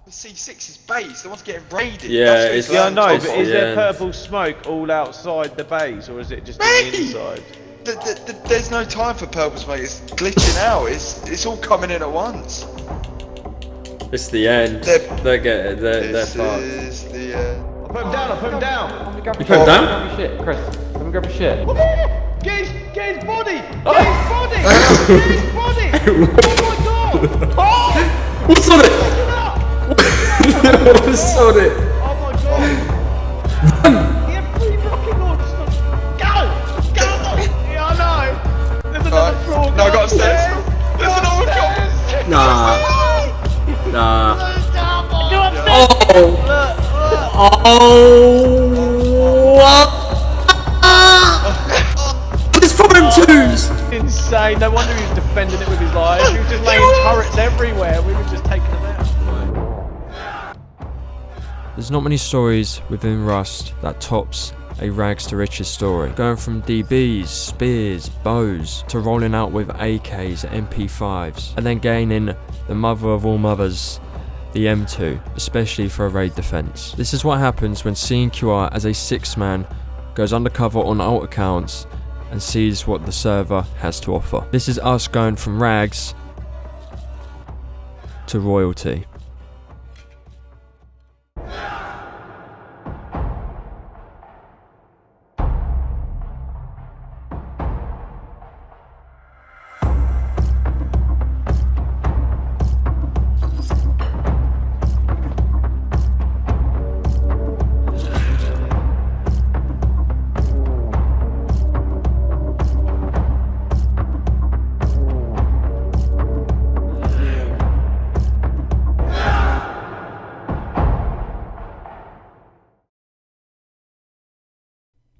C6's base, the one's getting raided. Yeah, it's I know, but is there end. purple smoke all outside the base, or is it just in the inside? There's no time for purple smoke, it's glitching out, it's all coming in at once. It's the end. They're fucked. This is the end. I'll put him down, I'll put him down! You put him down? Grab your shit, Chris. Let me grab your shit. Get his body! Get his body! Get his body! Oh my god! Oh! What's on it? Look What's on it? Oh my god! He had 3 rocket launchers! Go! Go! Yeah, I know! There's another floor! No, I got upstairs! There's another floor! Nah. Go upstairs! It's from M2s! Insane, no wonder he was defending it with his life. He was just laying turrets everywhere, we were just taking them out. There's not many stories within Rust that tops a rags to riches story. Going from DBs, spears, bows, to rolling out with AKs, MP5s, and then gaining the mother of all mothers, the M2, especially for a raid defense. This is what happens when CNQR as a 6-man goes undercover on alt accounts and sees what the server has to offer. This is us going from rags to royalty.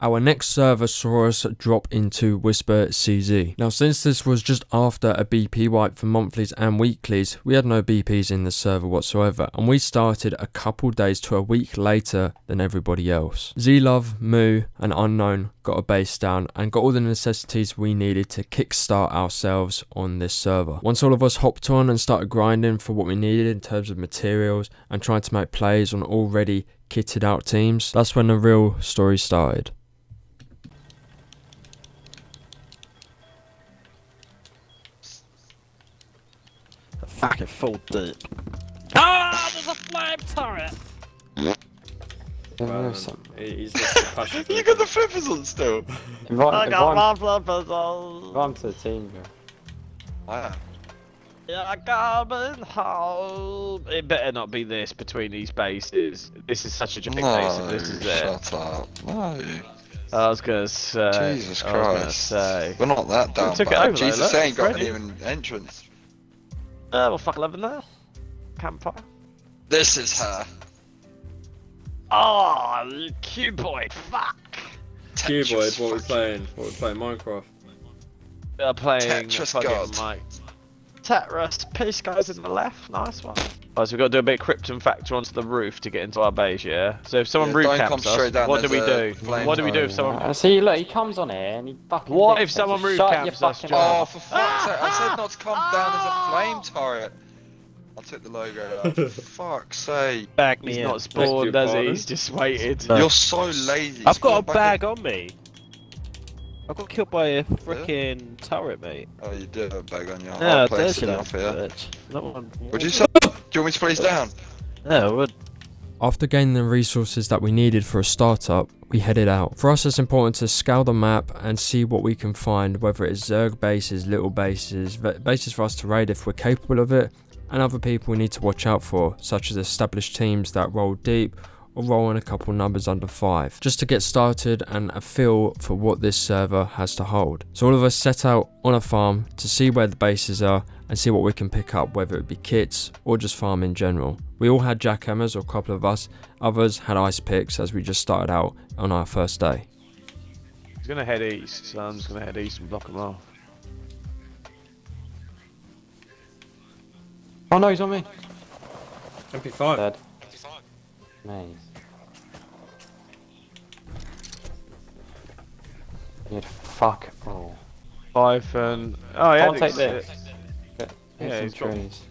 Our next server saw us drop into Whisper CZ. Now, since this was just after a BP wipe for monthlies and weeklies, we had no BPs in the server whatsoever, and we started a couple days to a week later than everybody else. Z-Love, Moo, and Unknown got a base down and got all the necessities we needed to kickstart ourselves on this server. Once all of us hopped on and started grinding for what we needed in terms of materials and trying to make plays on already kitted out teams, that's when the real story started. Fucking full deep. Ah, there's a flame turret! He's just pushing. You got the flippers on still? I got my flippers on. Invite him to the team, bro. Wow. Yeah, I coming home. It better not be this between these bases. This is such a big base if this is it. Shut up. No. I was gonna say. Jesus I was gonna Christ. say. We're not that down took it bad. over, Jesus though, ain't got Freddy. even entrance. Well, fuck 11 there. Campfire. This is her. Oh, Cuboid, fuck. Cuboid, what are we playing? Minecraft? They're playing Tetris fucking God. Mike. Tetris, peace guys in the left, nice one. Oh, so we've got to do a bit of Krypton factor onto the roof to get into our base, yeah? So if someone roof don't come camps straight us, down, what do we there's do? a flame What do we do if someone... See, look, he comes on here and he fucking... What dicks if someone us. roof Shut camps your us, fucking John? Oh, for fuck's sake, I said not to come down as a flame turret. I took the logo out, for fuck's sake. Back He's me not in. spawned, Beg does your he? pardon? He's just waited. No. You're so lazy. I've got a Spawn back bag on me. I got killed by a freaking turret, mate. Oh, you do have a bag on you. Yeah, I'll place there's it your down for you. bitch. No one. Would you say? Do you want me to place down? Yeah, I would. After gaining the resources that we needed for a startup, we headed out. For us, it's important to scour the map and see what we can find, whether it's Zerg bases, little bases, bases for us to raid if we're capable of it, and other people we need to watch out for, such as established teams that roll deep or roll in a couple numbers under 5, just to get started and a feel for what this server has to hold. So all of us set out on a farm to see where the bases are and see what we can pick up, whether it be kits or just farm in general. We all had jackhammers, or a couple of us, others had ice picks as we just started out on our first day. He's gonna head east, so I'm just gonna head east and block him off. Oh no, he's on me. MP5. Dead. Nice. You'd fuck all. Python. Oh yeah. I'll take this. Get Yeah, some he's got- trees.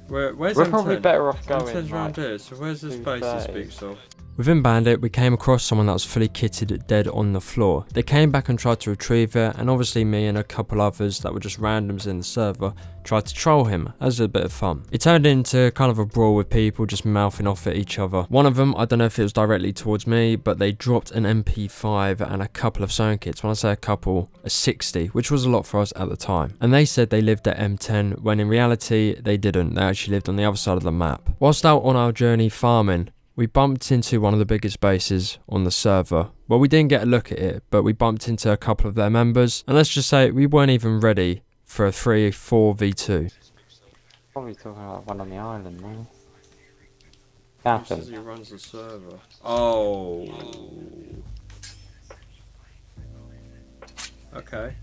Where's We're M10? probably better off going, M10's round like, here, so where's this base he 230. speaks of? Within Bandit, we came across someone that was fully kitted dead on the floor. They came back and tried to retrieve it, and obviously me and a couple others that were just randoms in the server tried to troll him as a bit of fun. It turned into kind of a brawl with people just mouthing off at each other. One of them, I don't know if it was directly towards me, but they dropped an MP5 and a couple of zone kits. When I say a couple, a 60, which was a lot for us at the time. And they said they lived at M10, when in reality they didn't. They actually lived on the other side of the map. Whilst out on our journey farming, we bumped into one of the biggest bases on the server. Well, we didn't get a look at it, but we bumped into a couple of their members, and let's just say we weren't even ready for a 3-4v2. Probably talking about one on the island, man. He says Captain. he runs the server. Oh. Okay.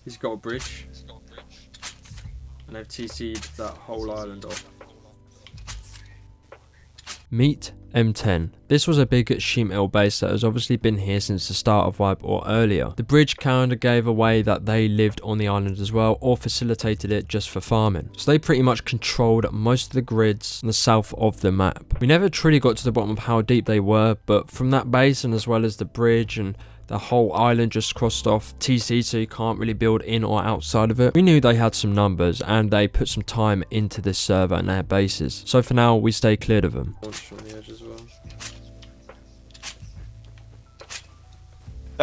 He's got a bridge. And they've TC'd that whole island off. Meet M10. This was a big sheep mill base that has obviously been here since the start of Wipe or earlier. The bridge kinda gave away that they lived on the island as well, or facilitated it just for farming. So they pretty much controlled most of the grids in the south of the map. We never truly got to the bottom of how deep they were, but from that base and as well as the bridge and the whole island just crossed off TC, so you can't really build in or outside of it. We knew they had some numbers and they put some time into this server and their bases. So for now, we stay clear of them. Launched on the edge as well.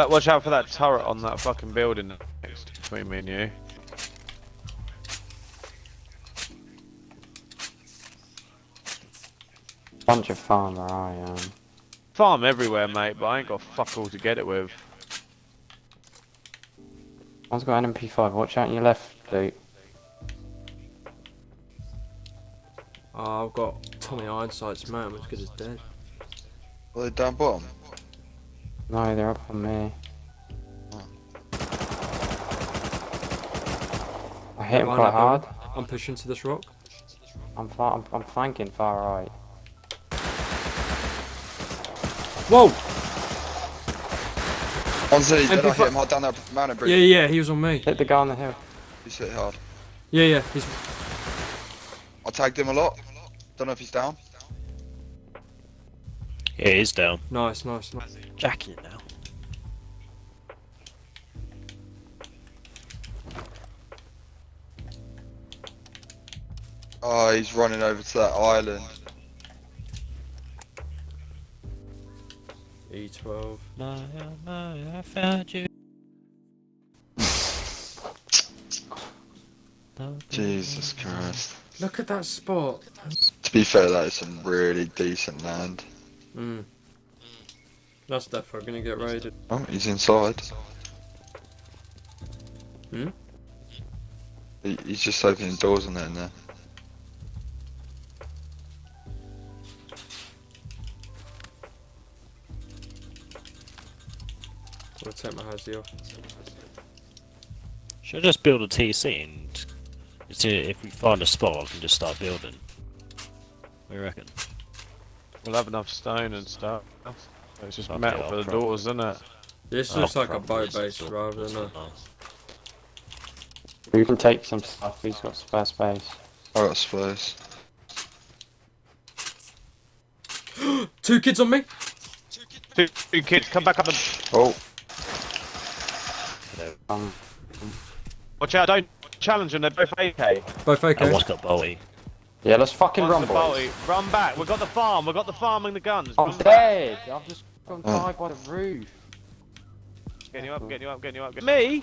Watch out for that turret on that fucking building next between me and you. Bunch of farmer, I am. Farm everywhere, mate, but I ain't got fuck all to get it with. One's got an MP5, watch out on your left, Luke. Oh, I've got Tommy Ironsight's man, as good as dead. Well, they're down bottom. No, they're up on me. I hit him Behind quite that hard. building. I'm pushing to this rock. I'm flanking far right. Whoa! On Z, did I MP5 hit him hard down that mountain bridge? Yeah, he was on me. Hit the guy on the hill. He's hit hard. Yeah, he's... I tagged him a lot. Don't know if he's down. Yeah, he's down. Nice. Jackie now. Oh, he's running over to that island. E12. No, I found you. Jesus Christ. Look at that spot. To be fair, that is some really decent land. That's definitely gonna get raided. Oh, he's inside. Hmm? He's just opening doors on it in there. I'll take my Hazy off. Should I just build a TC and if we find a spot, I can just start building. What do you reckon? We'll have enough stone and stuff. It's just Okay, metal I'll for the probably- doors, isn't it? This I'll looks like a probably boat base sort of- rather than a... You can take some stuff, he's got spare space. I got space. 2 kids on me! Two kids, come back up and Oh, watch out! Don't challenge them. They're both AK. Both And okay. what's got bolty? Yeah, let's fucking One's run, the boys. bolty. Run back. We've got the farm. We've got the farm and the guns. I'm Run back. dead! I've just gone Oh. died by the roof. Getting you up. Getting you up. Getting you up. Me?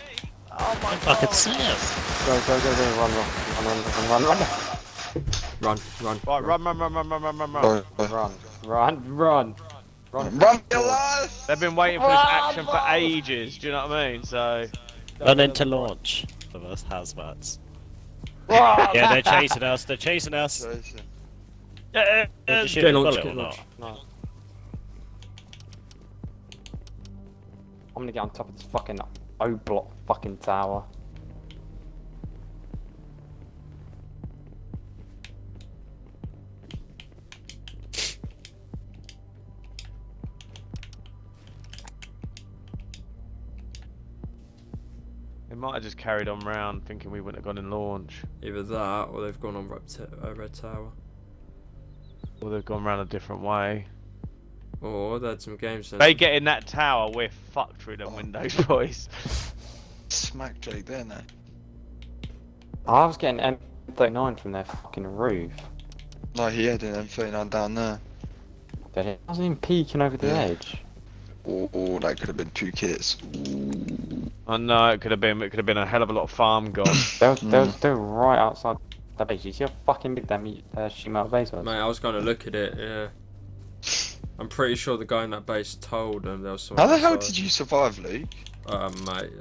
Oh my Fucking god. snails. Go, run. Run. Right, run. oh, oh. Run. Run for your life! They've been waiting for this action for ages. Do you know what I mean? So. Run into launch for those hazmats. Yeah, they're chasing us. Jason. Did you shoot Get the launched, bullet get or launched. not? No. I'm gonna get on top of this fucking O-block fucking tower. They might have just carried on round thinking we wouldn't have gone in launch. Either that, or they've gone on Red Tower. Or they've gone round a different way. Or they had some games. They get in that tower, we're fucked through them windows, boys. Smack Jake there now. I was getting M39 from their fucking roof. No, he had an M39 down there. But it wasn't even peeking over the Yeah. edge. Oh, that could have been 2 kits. I know it could have been a hell of a lot of farm gone. They were right outside the base. You see how fucking big that Shima base was? Mate, I was going to look at it, yeah. I'm pretty sure the guy in that base told them there was someone How the hell outside. did you survive, Luke? Mate,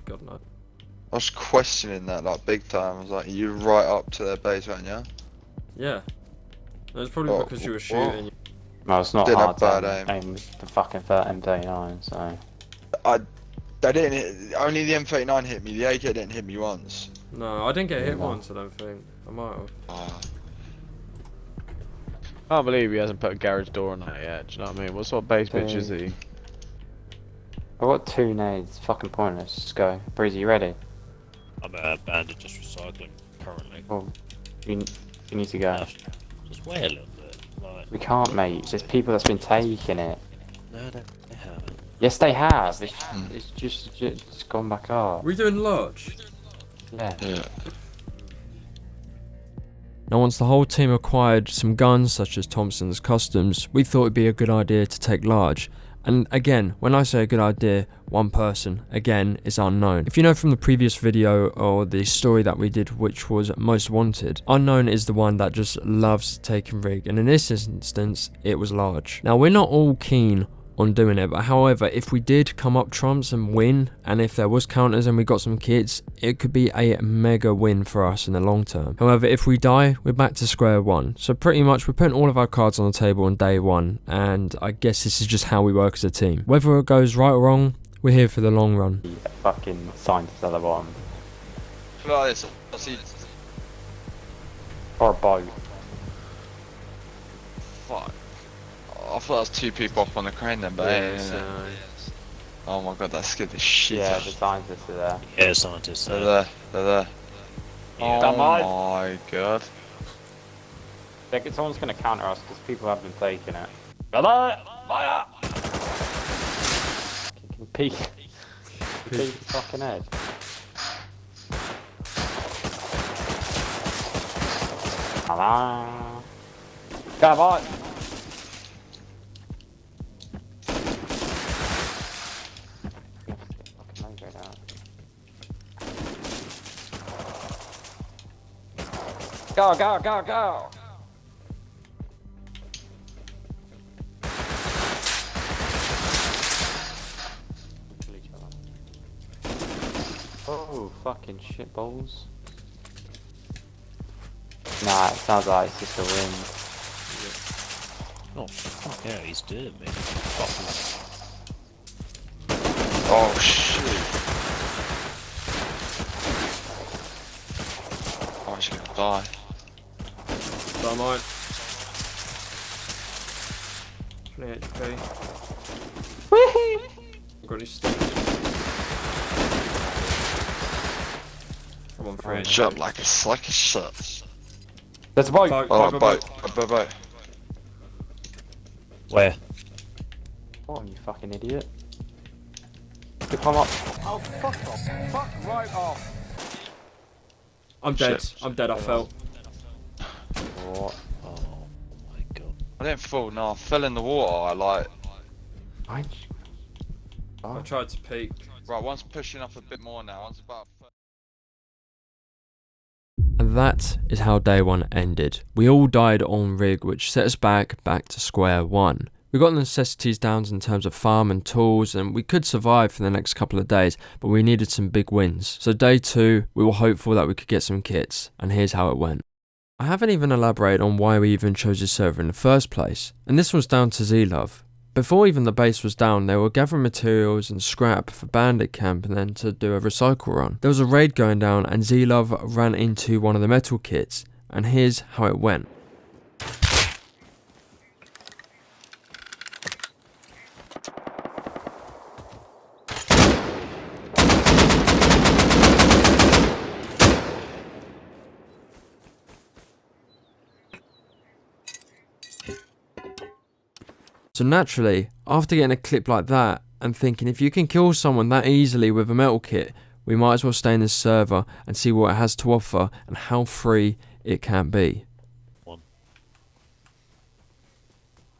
God no. I was questioning that like big time. I was like, you right up to their base, weren't you? Yeah. It was probably Oh, because you were what? shooting. Well, it's not Didn't hard have to bad aim the fucking M39, so... They didn't hit, only the M39 hit me. The AK didn't hit me once. No, I didn't get hit No. once, I don't think. I might have. Oh, I can't believe he hasn't put a garage door on that yet. Do you know what I mean? What sort of base bitch is he? I've got 2 nades, fucking pointless. Just go. Breezy, you ready? I'm bandit just recycling currently. Well, you need to go. Just wait a little bit. Like, We can't, mate. There's people that's been taking it. no, they haven't. Yes, they have. It's just gone back up. We doing large? Yeah. yeah. Now once the whole team acquired some guns such as Thompson's Customs, we thought it'd be a good idea to take large. And again, when I say a good idea, one person, again, is unknown. If you know from the previous video or the story that we did which was Most Wanted, unknown is the one that just loves taking rig, and in this instance, it was large. Now we're not all keen on doing it, but however, if we did come up trumps and win, and if there was counters and we got some kits, it could be a mega win for us in the long term. However, if we die, we're back to square one. So pretty much we're putting all of our cards on the table on day one, and I guess this is just how we work as a team. Whether it goes right or wrong, we're here for the long run. Fucking scientists at the bottom. Look at this. I see. Or a boat. Fuck. I thought that was 2 people up on the crane then, but Yeah, yeah, so- oh my god, that scared the shit Yeah, out the of me. scientists are there. Yeah, scientists. They're there. They're there. Yeah. Oh my god. Someone's gonna counter us because people have been taking it. Peek. Peek the fucking head. Hello. Come on. Go, go, go, go! Oh, fucking shitballs. Nah, it sounds like it's just the wind. Oh, fuck yeah, he's doing me. Fuck. Oh shit. Oh, she's gonna die. Don't mind. 20 HP. Got any sticks? Come on, friend. Jump like a shit. There's a boat! Boat, Oh, boat, boat. Boat. Where? Oh, you fucking idiot. You come up. Oh, fuck off. Fuck right off. I'm dead. Shit. I'm dead, I fell. What? Oh my god. I didn't fall, no, I fell in the water. I like. I tried to peek. Right, one's pushing up a bit more now, one's about. And that is how day one ended. We all died on rig, which set us back to square one. We got the necessities down in terms of farm and tools, and we could survive for the next couple of days, but we needed some big wins. So day two, we were hopeful that we could get some kits, and here's how it went. I haven't even elaborated on why we even chose this server in the first place, and this was down to Z-Love. Before even the base was down, they were gathering materials and scrap for bandit camp and then to do a recycle run. There was a raid going down and Z-Love ran into one of the metal kits, and here's how it went. So naturally, after getting a clip like that and thinking if you can kill someone that easily with a metal kit, we might as well stay in this server and see what it has to offer and how free it can be. But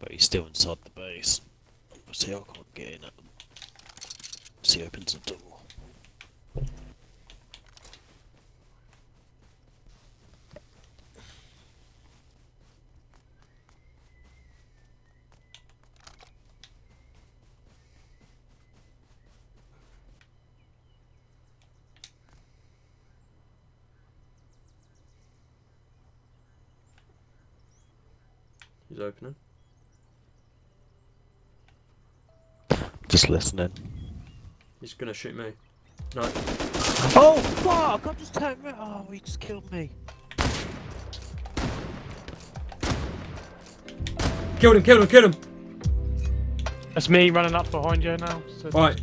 he's still inside the base. See, I can't get in at them. See, he opens the door. He's opening. Just listening. He's gonna shoot me. No. Oh fuck! I just turned around. Oh, he just killed me. Killed him, killed him, killed him! That's me running up behind you now. So. Right.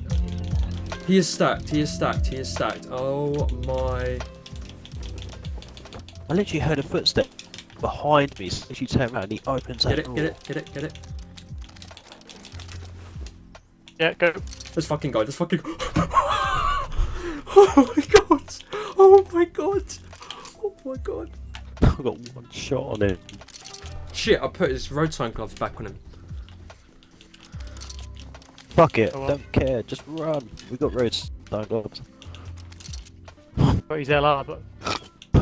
He is stacked, he is stacked, he is stacked. Oh my. I literally heard a footstep behind me. So she turned around and he opens that door. Get it, get it, get it, get it. Yeah, go. Let's fucking go, let's fucking go. Oh my god! Oh my god! Oh my god! I got one shot on him. Shit, I put his road sign gloves back on him. Fuck it, Oh, well. don't care, just run. We got roads. Gloves. Got his LR, but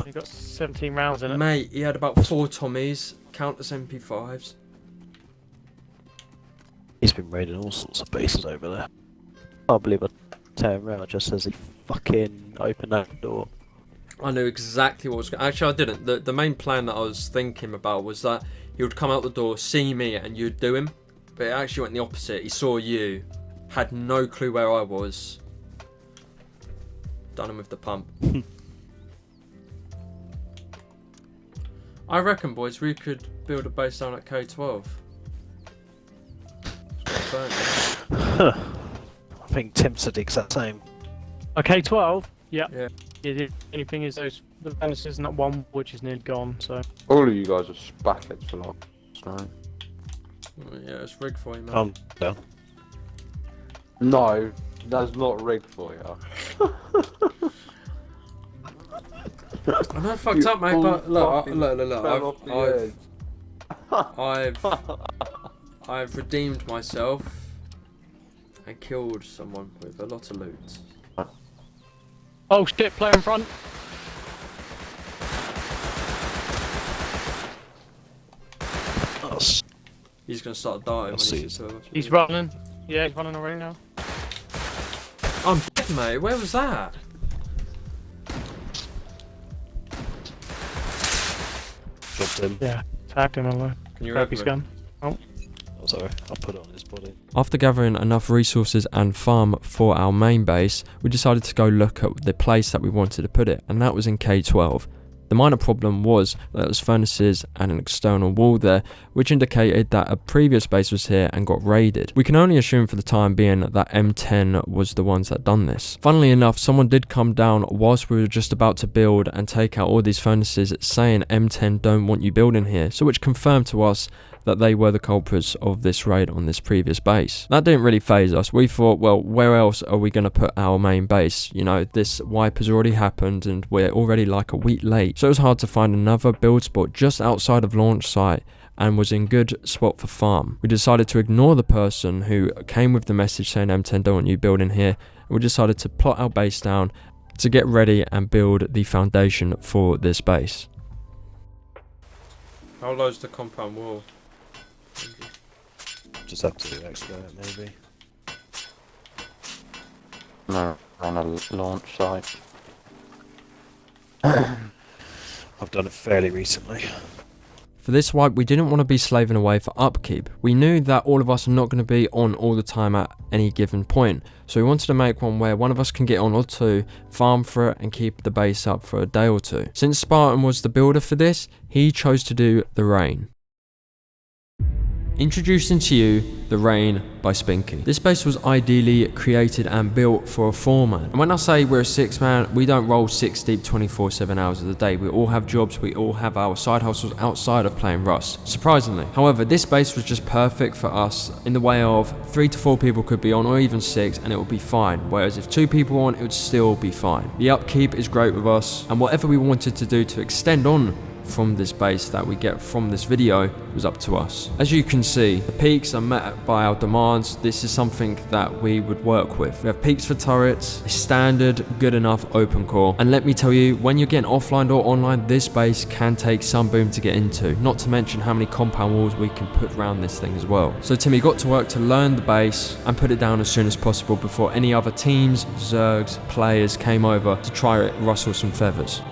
he got 17 rounds in it. Mate, he had about 4 Tommies, countless MP5s. He's been raiding all sorts of bases over there. I can't believe I turned around just as he fucking opened that door. I knew exactly what was going. Actually, I didn't. The main plan that I was thinking about was that he would come out the door, see me, and you'd do him. But it actually went the opposite. He saw you, had no clue where I was. Done him with the pump. I reckon, boys, we could build a base down at K12. I think Tim said the exact same. Okay, 12. Yeah. Yeah. The only thing is the furnaces and that one which is nearly gone. So. All of you guys are spackheads for like. So. Yeah, it's rigged for you, man. Down. No, that's not rigged for you. I know I fucked up, mate, but look, Look. I've redeemed myself and killed someone with a lot of loot. Oh shit! Player in front. He's gonna start dying when he see. sees two of us. He's running. Yeah, he's running already now. I'm dead, mate. Where was that? Dropped him. Yeah, tagged him alone. Can you Grab rev his me? gun. Oh, sorry, I put it on his body. After gathering enough resources and farm for our main base, we decided to go look at the place that we wanted to put it, and that was in K12. The minor problem was that there was furnaces and an external wall there, which indicated that a previous base was here and got raided. We can only assume for the time being that M10 was the ones that done this. Funnily enough, someone did come down whilst we were just about to build and take out all these furnaces, saying M10 don't want you building here, so which confirmed to us that they were the culprits of this raid on this previous base. That didn't really faze us. We thought, well, where else are we going to put our main base? You know, this wipe has already happened and we're already like a week late. So it was hard to find another build spot just outside of launch site and was in good spot for farm. We decided to ignore the person who came with the message saying M10 don't want you building here, and we decided to plot our base down to get ready and build the foundation for this base. How low's the compound wall? Just have to explode it, maybe. No, on a launch site. I've done it fairly recently. For this wipe, we didn't want to be slaving away for upkeep. We knew that all of us are not going to be on all the time at any given point, so we wanted to make one where one of us can get on or two, farm for it and keep the base up for a day or two. Since Spartan was the builder for this, he chose to do the rain. Introducing to you The Rain by Spinky. This base was ideally created and built for a 4-man. And when I say we're a 6-man, we don't roll 6 deep 24/7 hours of the day. We all have jobs, we all have our side hustles outside of playing Rust, surprisingly. However, this base was just perfect for us in the way of 3 to 4 people could be on, or even 6, and it would be fine. Whereas if 2 people were on, it would still be fine. The upkeep is great with us, and whatever we wanted to do to extend on from this base that we get from this video was up to us. As you can see, the peaks are met by our demands. This is something that we would work with. We have peaks for turrets, a standard, good enough open core. And let me tell you, when you're getting offline or online, this base can take some boom to get into. Not to mention how many compound walls we can put around this thing as well. So Timmy got to work to learn the base and put it down as soon as possible before any other teams, zergs, players came over to try it, rustle some feathers.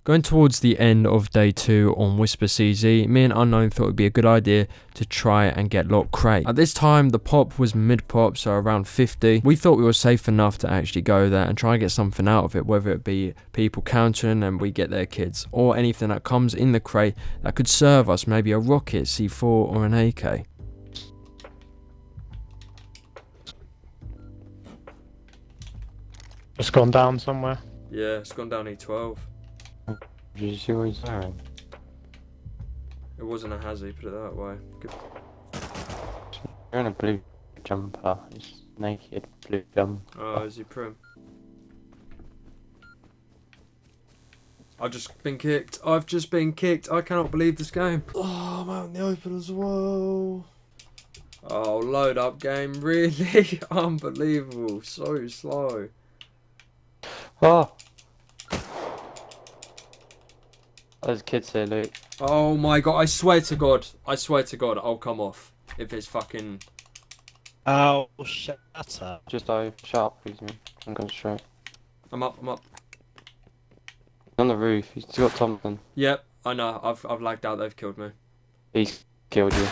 Going towards the end of day 2 on Whisper CZ, me and Unknown thought it would be a good idea to try and get locked crate. At this time, the pop was mid-pop, so around 50. We thought we were safe enough to actually go there and try and get something out of it, whether it be people countering and we get their kids, or anything that comes in the crate that could serve us, maybe a rocket, C4 or an AK. It's gone down somewhere. Yeah, it's gone down E12. Did you see what he's wearing? It wasn't a hazy, put it that way. Good. You're in a blue jumper. He's naked, blue jumper. Oh, is he prim? I've just been kicked. I've just been kicked. I cannot believe this game. Oh, I'm out in the open as well. Oh, load up game. Really? Unbelievable. So slow. Oh! There's kids here, Luke. Oh my god, I swear to god, I'll come off if it's fucking... Oh, shut up. Just shut up, please, man. I'm going straight. I'm up. He's on the roof. He's got Thompson. Yep, I know, I've lagged out, they've killed me. He's killed you.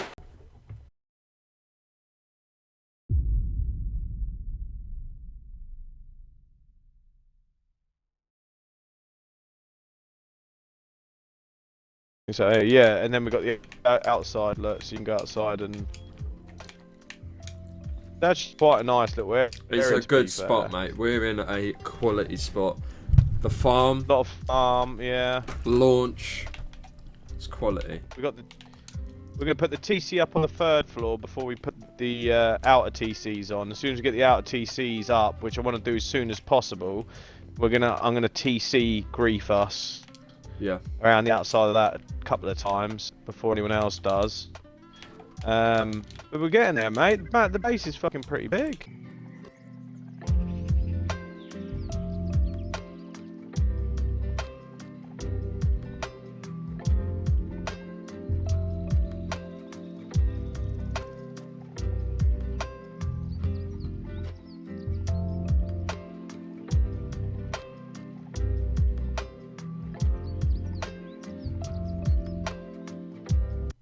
So yeah, and then we got the outside look, so you can go outside and that's quite a nice little area. It's a good spot, mate. We're in a quality spot. The farm, A lot of farm, yeah. launch, it's quality. We're gonna put the TC up on the 3rd floor before we put the outer TCs on. As soon as we get the outer TCs up, which I want to do as soon as possible, I'm gonna TC grief us. Yeah. Around the outside of that a couple of times before anyone else does. But we're getting there, mate. The base is fucking pretty big.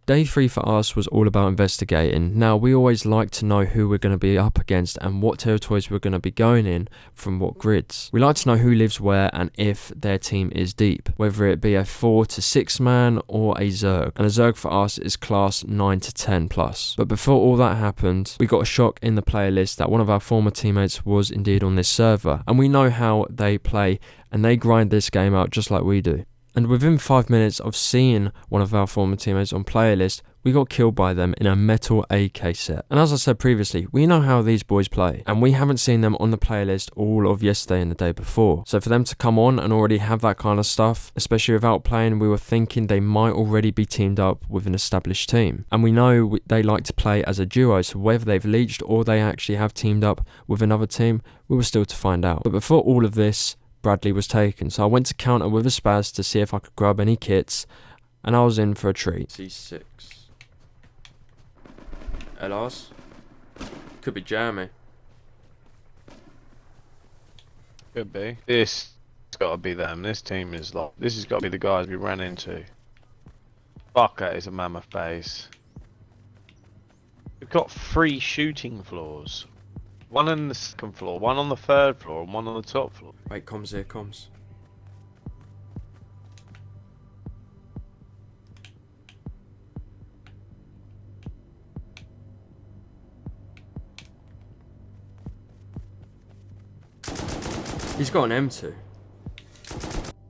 Day 3 for us was all about investigating. Now, we always like to know who we're going to be up against and what territories we're going to be going in from what grids. We like to know who lives where and if their team is deep, whether it be a 4 to 6 man or a Zerg. And a Zerg for us is class 9 to 10 plus. But before all that happened, we got a shock in the player list that one of our former teammates was indeed on this server. And we know how they play and they grind this game out just like we do. And within 5 minutes of seeing one of our former teammates on player list, we got killed by them in a metal AK set. And as I said previously, we know how these boys play, and we haven't seen them on the playlist all of yesterday and the day before. So for them to come on and already have that kind of stuff, especially without playing, we were thinking they might already be teamed up with an established team. And we know they like to play as a duo, so whether they've leached or they actually have teamed up with another team, we were still to find out. But before all of this, Bradley was taken, so I went to counter with a spaz to see if I could grab any kits, and I was in for a treat. C6. LRs? Could be Jeremy. Could be. This has got to be them. This team is like. This has got to be the guys we ran into. Fuck, that is a mammoth base. We've got 3 shooting floors. One on the second floor, one on the third floor, and one on the top floor. Wait, comms here, comms. He's got an M2.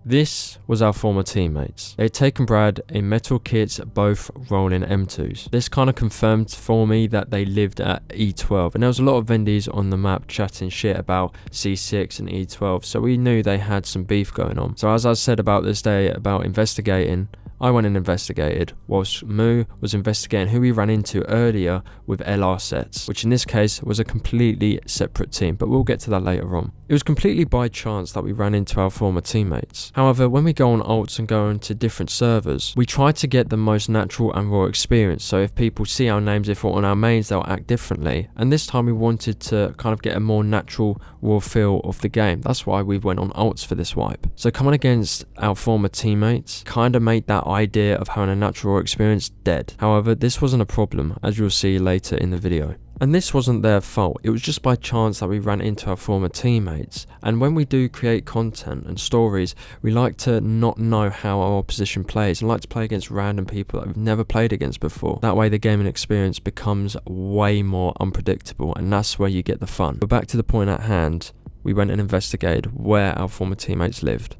This was our former teammates. They had taken Brad in metal kits, both rolling M2s. This kind of confirmed for me that they lived at E12, and there was a lot of vendies on the map chatting shit about C6 and E12, so we knew they had some beef going on. So as I said about this day about investigating, I went and investigated, whilst Moo was investigating who he ran into earlier with LR sets, which in this case was a completely separate team, but we'll get to that later on. It was completely by chance that we ran into our former teammates. However, when we go on alts and go into different servers, we try to get the most natural and raw experience, so if people see our names, if we're on our mains, they'll act differently, and this time we wanted to kind of get a more natural, raw feel of the game. That's why we went on alts for this wipe. So coming against our former teammates kind of made that idea of having a natural experience dead. However, this wasn't a problem, as you'll see later in the video. And this wasn't their fault, it was just by chance that we ran into our former teammates. And when we do create content and stories, we like to not know how our opposition plays and like to play against random people that we've never played against before. That way the gaming experience becomes way more unpredictable, and that's where you get the fun. But back to the point at hand, we went and investigated where our former teammates lived.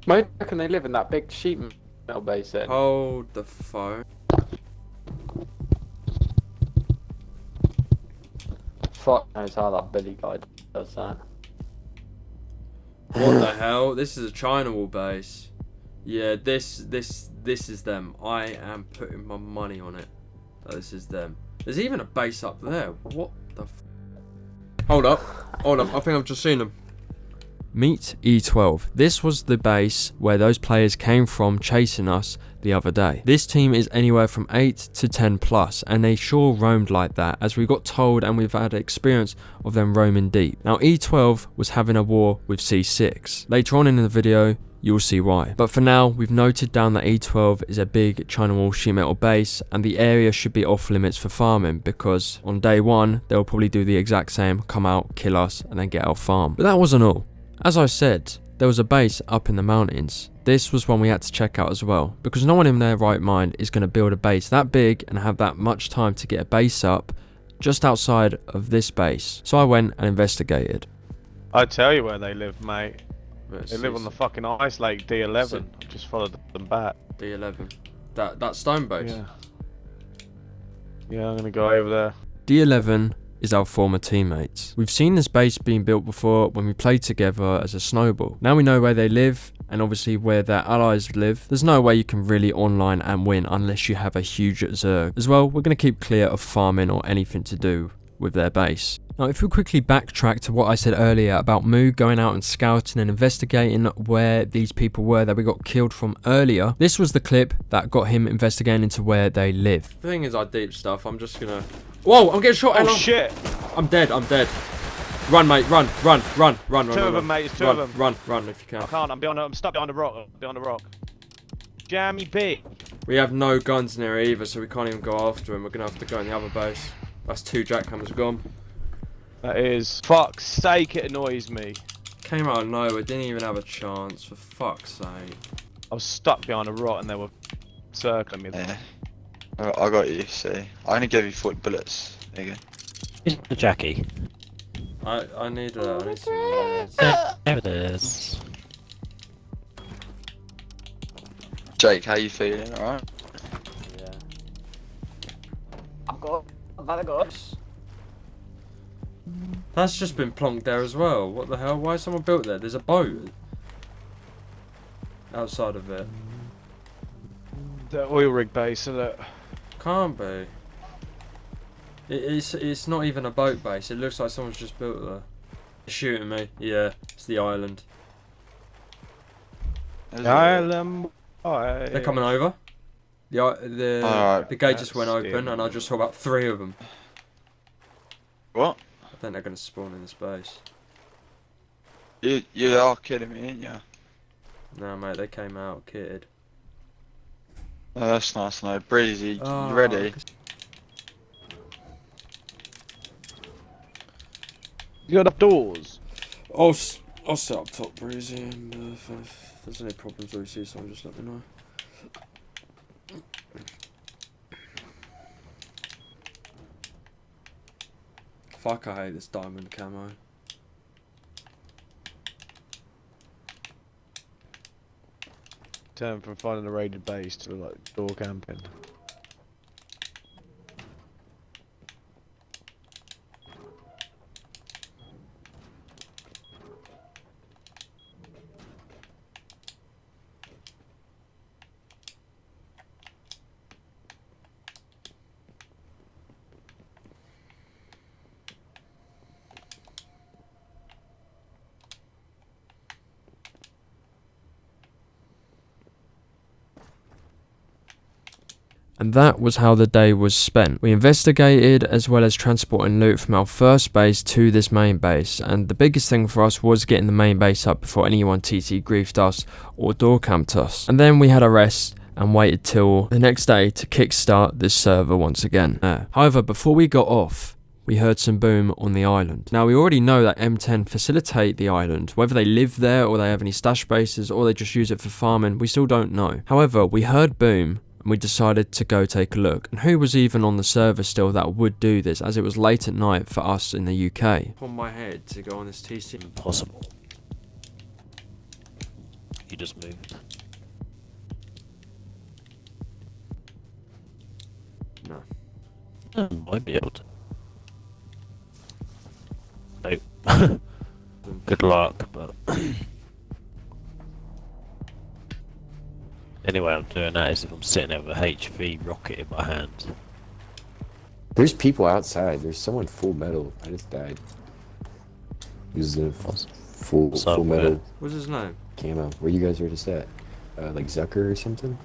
Where can they live in that big sheet metal base then? Hold the phone. Fuck knows how that Billy guy does that. What the hell? This is a China wall base. Yeah, this is them. I am putting my money on it that this is them. There's even a base up there. What the f... Hold up. I think I've just seen them. Meet E12. This was the base where those players came from chasing us the other day. This team is anywhere from 8 to 10 plus, and they sure roamed like that, as we got told and we've had experience of them roaming deep. Now E12 was having a war with C6. Later on in the video, you'll see why. But for now, we've noted down that E12 is a big China wall sheet metal base, and the area should be off limits for farming, because on day 1, they'll probably do the exact same, come out, kill us, and then get our farm. But that wasn't all. As I said, there was a base up in the mountains. This was one we had to check out as well, because no one in their right mind is going to build a base that big and have that much time to get a base up just outside of this base. So I went and investigated. I tell you where they live, mate. They live on the fucking ice lake, D11. I just followed them back. D11. That stone base? Yeah, I'm gonna go over there. D11 is our former teammates. We've seen this base being built before when we played together as a snowball. Now we know where they live, and obviously where their allies live. There's no way you can really online and win unless you have a huge Zerg. As well, we're going to keep clear of farming or anything to do with their base. Now if we quickly backtrack to what I said earlier about Moo going out and scouting and investigating where these people were that we got killed from earlier, this was the clip that got him investigating into where they live. The thing is, I deep stuff, I'm just gonna... Whoa, I'm getting shot. Oh shit! I'm dead. Run, mate, run. Two of them, mate, it's two of them. Run if you can. I can't, I'm stuck behind a rock. Jammy B. We have no guns in there either, so we can't even go after him. We're gonna have to go in the other base. That's 2 jackhammers gone. That is... Fuck's sake, it annoys me. Came out of nowhere, didn't even have a chance, for fuck's sake. I was stuck behind a rock and they were circling me. Yeah. I got you, see. I only gave you 40 bullets. There you go. Is the Jackie? I need some There it is. Jake, how you feeling? Alright? Yeah. God. Another God. That's just been plonked there as well. What the hell? Why has someone built there? There's a boat outside of it. The oil rig base, isn't it? Can't be. It's not even a boat base. It looks like someone's just built there. They're shooting me. Yeah, it's the island. Island. They're coming over. The gate just went open, and I just saw about 3 of them. What? I think they're gonna spawn in this base. You are kidding me, ain't you? No, mate, they came out kitted. Oh, that's nice, no. Breezy, Oh, you ready? You got enough doors? I'll set up top, Breezy, and if there's any problems or you see someone, just let me know. Fuck, I hate this diamond camo. Turn from finding a raided base to like door camping. And that was how the day was spent. We investigated as well as transporting loot from our first base to this main base, and the biggest thing for us was getting the main base up before anyone TT griefed us or door camped us. And then we had a rest and waited till the next day to kickstart this server once again. However, before we got off, we heard some boom on the island. Now we already know that M10 facilitate the island. Whether they live there or they have any stash bases or they just use it for farming, we still don't know. However, we heard boom and we decided to go take a look. And who was even on the server still that would do this, as it was late at night for us in the UK. On my head to go on this TC. Impossible. You just moved. No. Might be able to. Nope. Good luck, but anyway, I'm doing that is if I'm sitting there with a HV rocket in my hand. There's people outside. There's someone full metal. I just died. Using full metal What's his name? camo. Where you guys were just at? Like Zucker or something?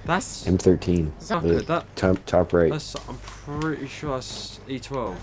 That's M13. Zucker, The top right. I'm pretty sure that's E12.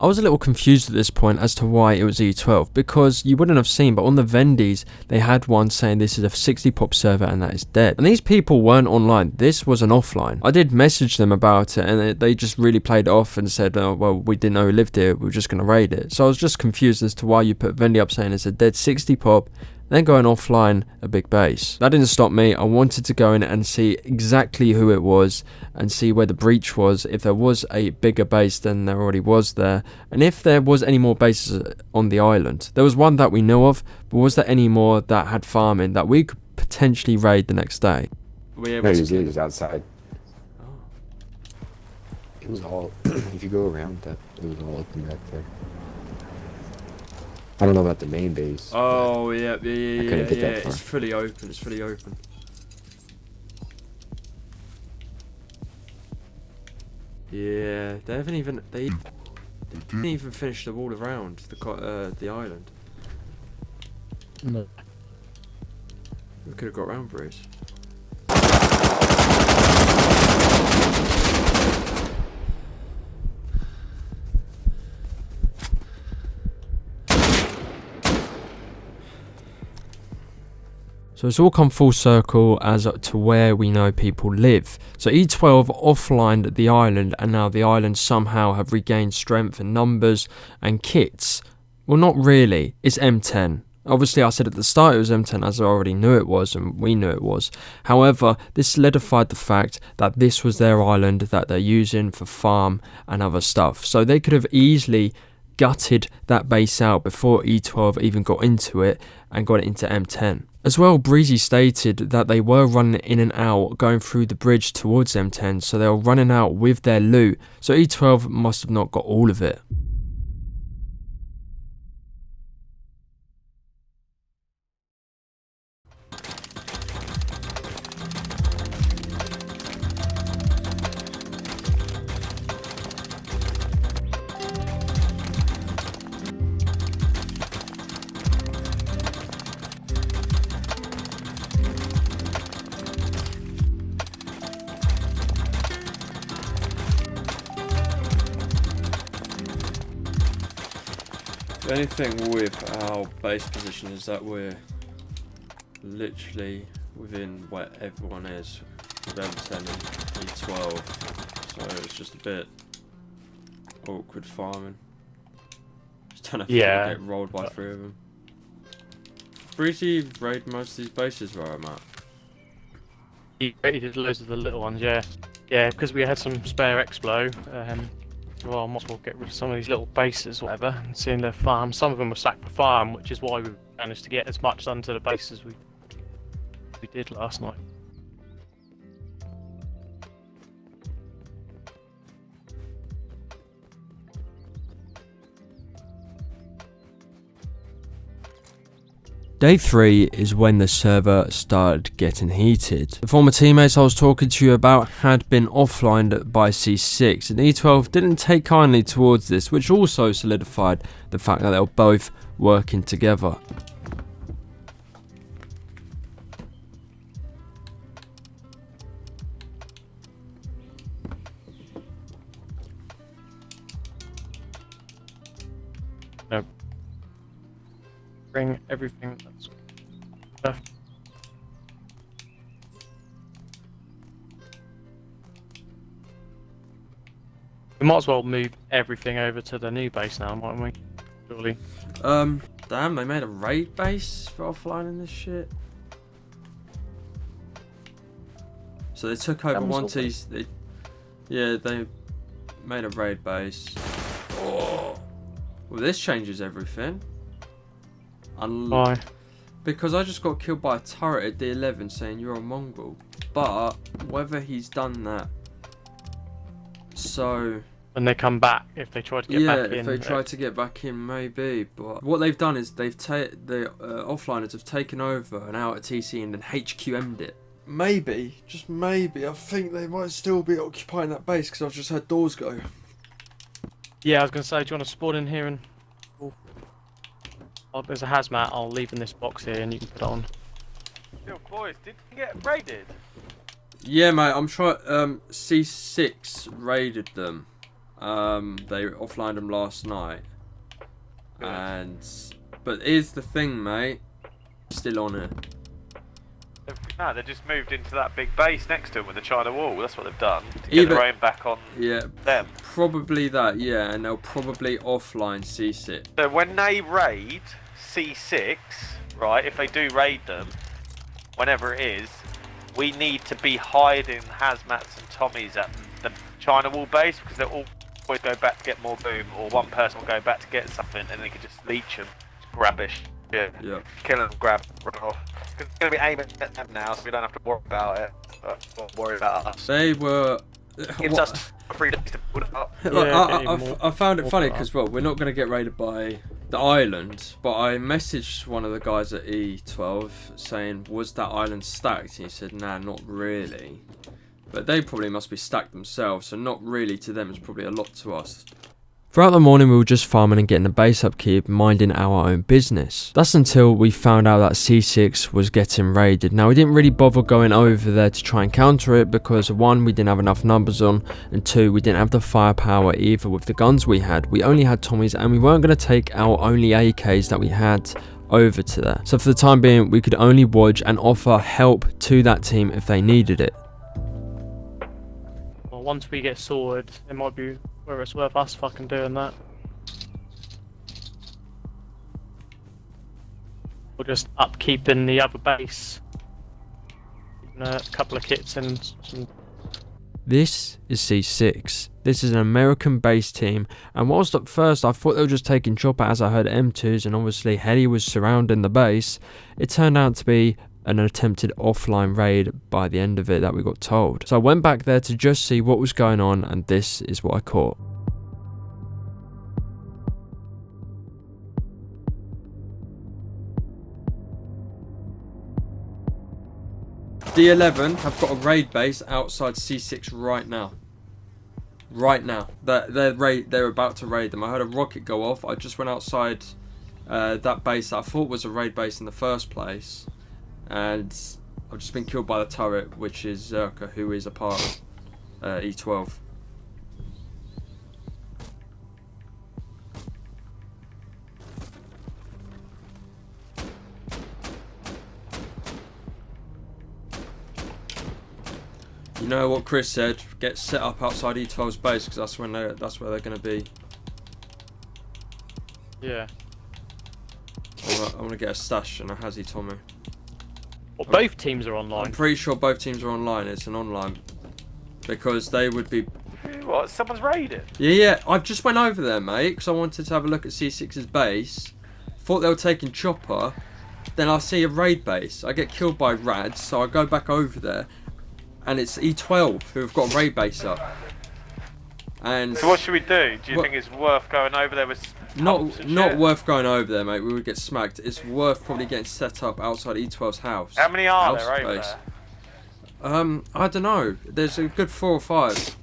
I was a little confused at this point as to why it was E12, because you wouldn't have seen, but on the Vendies, they had one saying this is a 60 pop server and that is dead. And these people weren't online, this was an offline. I did message them about it and they just really played it off and said, oh, well, we didn't know who lived here, we were just going to raid it. So I was just confused as to why you put Vendy up saying it's a dead 60 pop, then going offline a big base. That didn't stop me. I wanted to go in and see exactly who it was and see where the breach was, if there was a bigger base than there already was there, and if there was any more bases on the island. There was one that we knew of, but was there any more that had farming that we could potentially raid the next day? No, he was outside. Oh. It was all, if you go around that, it was all open back there. I don't know about the main base. Oh, yeah, couldn't get that far. It's fully open, it's fully open. Yeah, they haven't even, they didn't even finish the wall around the island. No. We could have got round Bruce. So it's all come full circle as to where we know people live. So E12 offlined the island, and now the island somehow have regained strength in numbers and kits. Well, not really. It's M10. Obviously, I said at the start it was M10 as I already knew it was and we knew it was. However, this solidified the fact that this was their island that they're using for farm and other stuff. So they could have easily gutted that base out before E12 even got into it and got it into M10. As well, Breezy stated that they were running in and out going through the bridge towards M10, so they were running out with their loot, so E12 must have not got all of it. The only thing with our base position is that we're literally within where everyone is with M10 and E12, so it's just a bit awkward farming. Just don't know if you get rolled by 3 of them. Breezy raid most of these bases where I'm at. He raided loads of the little ones, yeah. Yeah, because we had some spare Explo. Well, I might as well get rid of some of these little bases, whatever, and see in their farm. Some of them were sacked for farm, which is why we managed to get as much done to the base as we did last night. Day 3 is when the server started getting heated. The former teammates I was talking to you about had been offlined by C6, and E12 didn't take kindly towards this, which also solidified the fact that they were both working together. Bring everything that's left. We might as well move everything over to the new base now, mightn't we? Surely. Damn, they made a raid base for offlining this shit. So they took over one TC. Yeah, they made a raid base. Oh, well, this changes everything. Why? Because I just got killed by a turret at D11 saying you're a mongrel. But whether he's done that, so when they come back, if they try to get back in. Yeah, if they try to get back in, maybe. But what they've done is they've the offliners have taken over an outer TC and then HQM'd it. Maybe, just maybe, I think they might still be occupying that base because I've just had doors go. Yeah, I was gonna say, do you want to spawn in here and? Oh, there's a hazmat. I'll leave in this box here, and you can put it on. Yo, boys, did you get raided? Yeah, mate. I'm trying. C6 raided them. They offlined them last night. But here's the thing, mate. Still on it. No, they just moved into that big base next to them with the China wall. That's what they've done. To get their own back on them. Probably that, yeah, and they'll probably offline C6. So when they raid C6, right, if they do raid them, whenever it is, we need to be hiding hazmats and Tommies at the China wall base because they'll always go back to get more boom, or one person will go back to get something and they can just leech them, grabbish. Yeah. Kill them, grab, run off. Because it's going to be aiming at them now, so we don't have to worry about it. Don't worry about us. They were. Gives us 3 days to put it up. I found it funny because, well, we're not going to get raided by the island, but I messaged one of the guys at E12 saying, was that island stacked? And he said, nah, not really. But they probably must be stacked themselves, so not really to them, it's probably a lot to us. Throughout the morning we were just farming and getting the base upkeep, minding our own business. That's until we found out that C6 was getting raided. Now we didn't really bother going over there to try and counter it because 1, we didn't have enough numbers on, and 2, we didn't have the firepower either with the guns we had. We only had Tommies and we weren't going to take our only AKs that we had over to there. So for the time being we could only watch and offer help to that team if they needed it. Well, once we get sorted, it might be where it's worth us fucking doing that. Or just upkeeping the other base. A couple of kits and some. This is C6. This is an American-based team, and whilst at first I thought they were just taking chopper as I heard M2s and obviously Heli was surrounding the base, it turned out to be an attempted offline raid by the end of it that we got told. So I went back there to just see what was going on, and this is what I caught. D11 have got a raid base outside C6 right now. Right now. They're about to raid them. I heard a rocket go off. I just went outside that base that I thought was a raid base in the first place. And I've just been killed by the turret, which is Zerka, who is a part of E12. You know what Chris said? Get set up outside E12's base because that's where they're going to be. Yeah. I want to get a stash and a Hazzy Tommy. Well, both teams are online. I'm pretty sure both teams are online. It's an online because they would be. What? Someone's raided? Yeah. I just went over there, mate, because I wanted to have a look at C6's base. Thought they were taking chopper. Then I see a raid base. I get killed by RAGS, so I go back over there. And it's E12 who have got a raid base up. And so what should we do? Do you think it's worth going over there with? Not worth going over there, mate. We would get smacked. It's worth probably getting set up outside E12's house. How many are there over there? I don't know. There's a good 4 or 5.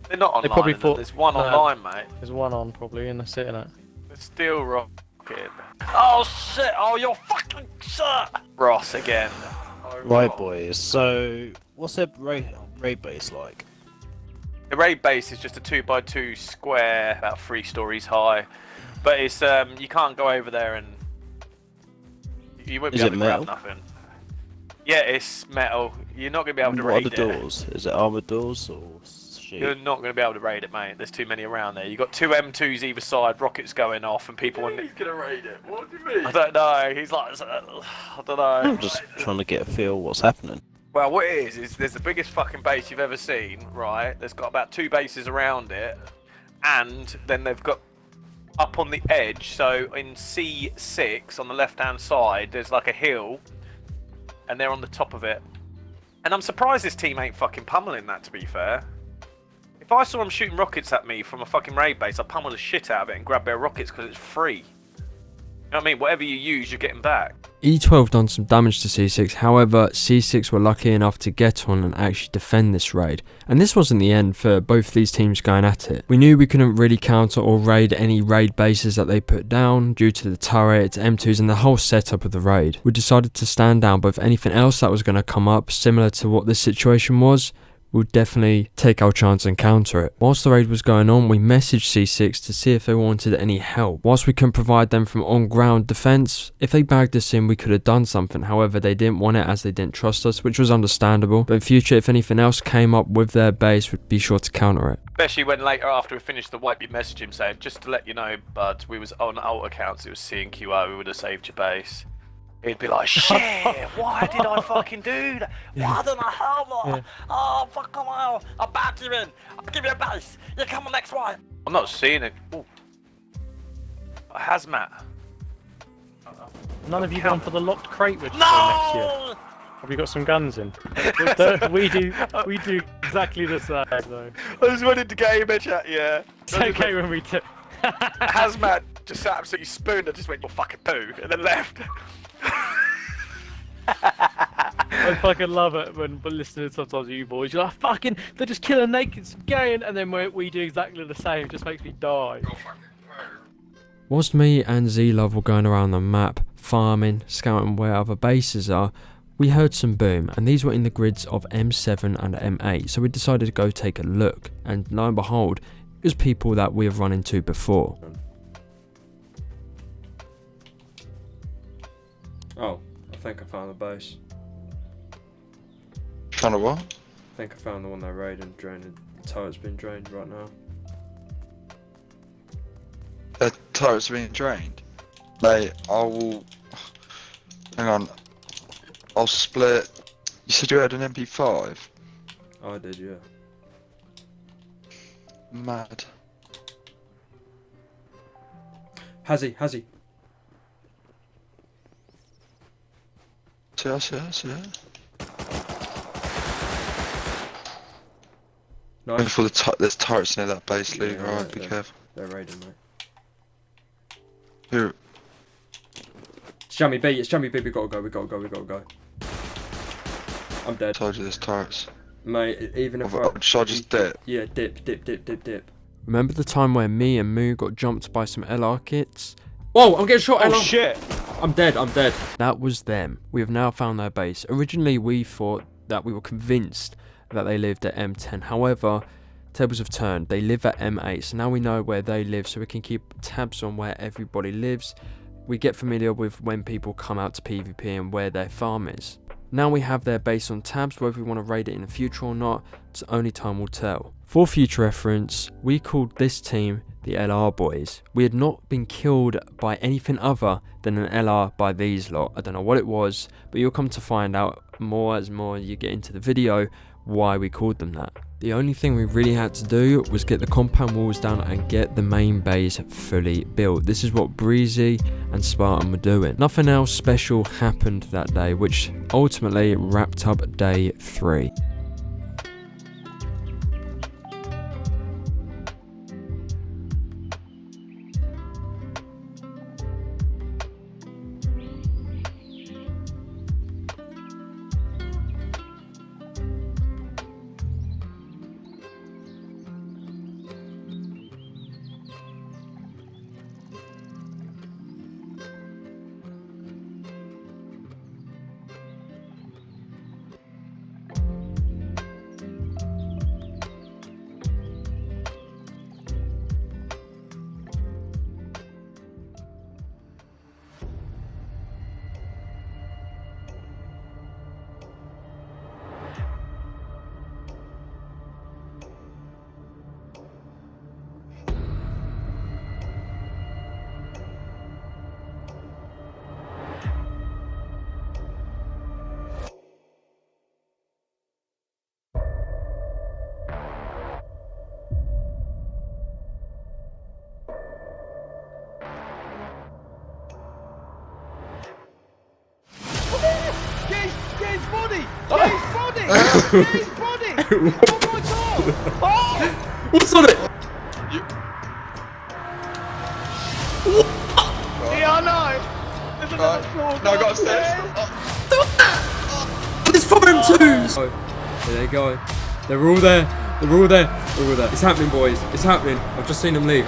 They're not online. They probably thought there's one online, mate. There's one on probably, and they're sitting at. They're still rocking. Oh shit! Oh, you're fucking shit! Ross again. Oh, Right, boys. So, what's their raid base like? The raid base is just a 2x2 square, about 3 stories high. But it's you can't go over there and you won't be able to grab nothing. Yeah, it's metal. You're not gonna be able to raid it. What are the doors? Is it armored doors or shit? You're not gonna be able to raid it, mate. There's too many around there. You got 2 M2s either side, rockets going off, and people. He's gonna raid it. What do you mean? I don't know. He's like, I don't know. I'm just trying to get a feel what's happening. Well, what it is there's the biggest fucking base you've ever seen, right? There's got about 2 bases around it, and then they've got up on the edge. So in C6 on the left-hand side, there's like a hill, and they're on the top of it. And I'm surprised this team ain't fucking pummeling that, to be fair. If I saw them shooting rockets at me from a fucking raid base, I'd pummel the shit out of it and grab their rockets because it's free. You know what I mean? Whatever you use, you're getting back. E12 done some damage to C6, however C6 were lucky enough to get on and actually defend this raid. And this wasn't the end for both these teams going at it. We knew we couldn't really counter or raid any raid bases that they put down due to the turrets, M2s and the whole setup of the raid. We decided to stand down, but if anything else that was going to come up similar to what this situation was, we'll definitely take our chance and counter it. Whilst the raid was going on, we messaged C6 to see if they wanted any help. Whilst we couldn't provide them from on-ground defence, if they bagged us in we could have done something. However, they didn't want it as they didn't trust us, which was understandable. But in future, if anything else came up with their base, we'd be sure to counter it. Especially when later after we finished the wipe, you message him saying, just to let you know, bud, we was on alt accounts, it was CNQR, we would have saved your base. He'd be like, shit, why did I fucking do that? Why didn't I help her? Yeah. Oh, fuck come on, I'll back you in. I'll give you a base. You come on next one. I'm not seeing it. Ooh. A hazmat. None of you gone for the locked crate which next year? Have you got some guns in? we do exactly the same though. I just wanted to get him a chat, yeah. It's okay when we hazmat just absolutely spooned her, just went, "You're fucking poo," and then left. I fucking love it when listening to sometimes you boys. You're like, fucking, they're just killing naked some game, and then we do exactly the same. It just makes me die. Whilst me and Z-Love were going around the map, farming, scouting where other bases are, we heard some boom, and these were in the grids of M7 and M8, so we decided to go take a look, and lo and behold, it was people that we have run into before. Oh, I think I found the base. Found a what? I think I found the one they're raiding, drained. The turret's been drained right now. The turret's being drained? Mate, I will... Hang on. I'll split... You said you had an MP5? I did, yeah. Mad. Has he? See, I see it. Nice. For there's turrets near that base, Luke. Yeah, Alright, be careful. They're raiding, mate. Who? It's Jammy B, we gotta go. I'm dead. Told you there's turrets. Mate, even if Should I just dip? Yeah, dip. Remember the time where me and Moo got jumped by some LR kits? Whoa, I'm getting shot. Oh shit! I'm dead. That was them. We have now found their base. Originally we thought that we were convinced that they lived at M10. However, tables have turned. They live at M8. So now we know where they live, so we can keep tabs on where everybody lives. We get familiar with when people come out to PvP and where their farm is. Now we have their base on tabs. Whether we want to raid it in the future or not, it's only time will tell. For future reference, we called this team the LR boys. We had not been killed by anything other than an LR by these lot. I don't know what it was, but you'll come to find out more as you get into the video why we called them that. The only thing we really had to do was get the compound walls down and get the main base fully built. This is what Breezy and Spartan were doing. Nothing else special happened that day, which ultimately wrapped up day 3. Get his body! Get his body! Get his body! Oh my god! Oh! What's on it? Yeah, I know! There's another floor. No, I got upstairs. It's for them too! Oh, there they go. They're all there. It's happening, boys. It's happening. I've just seen them leave.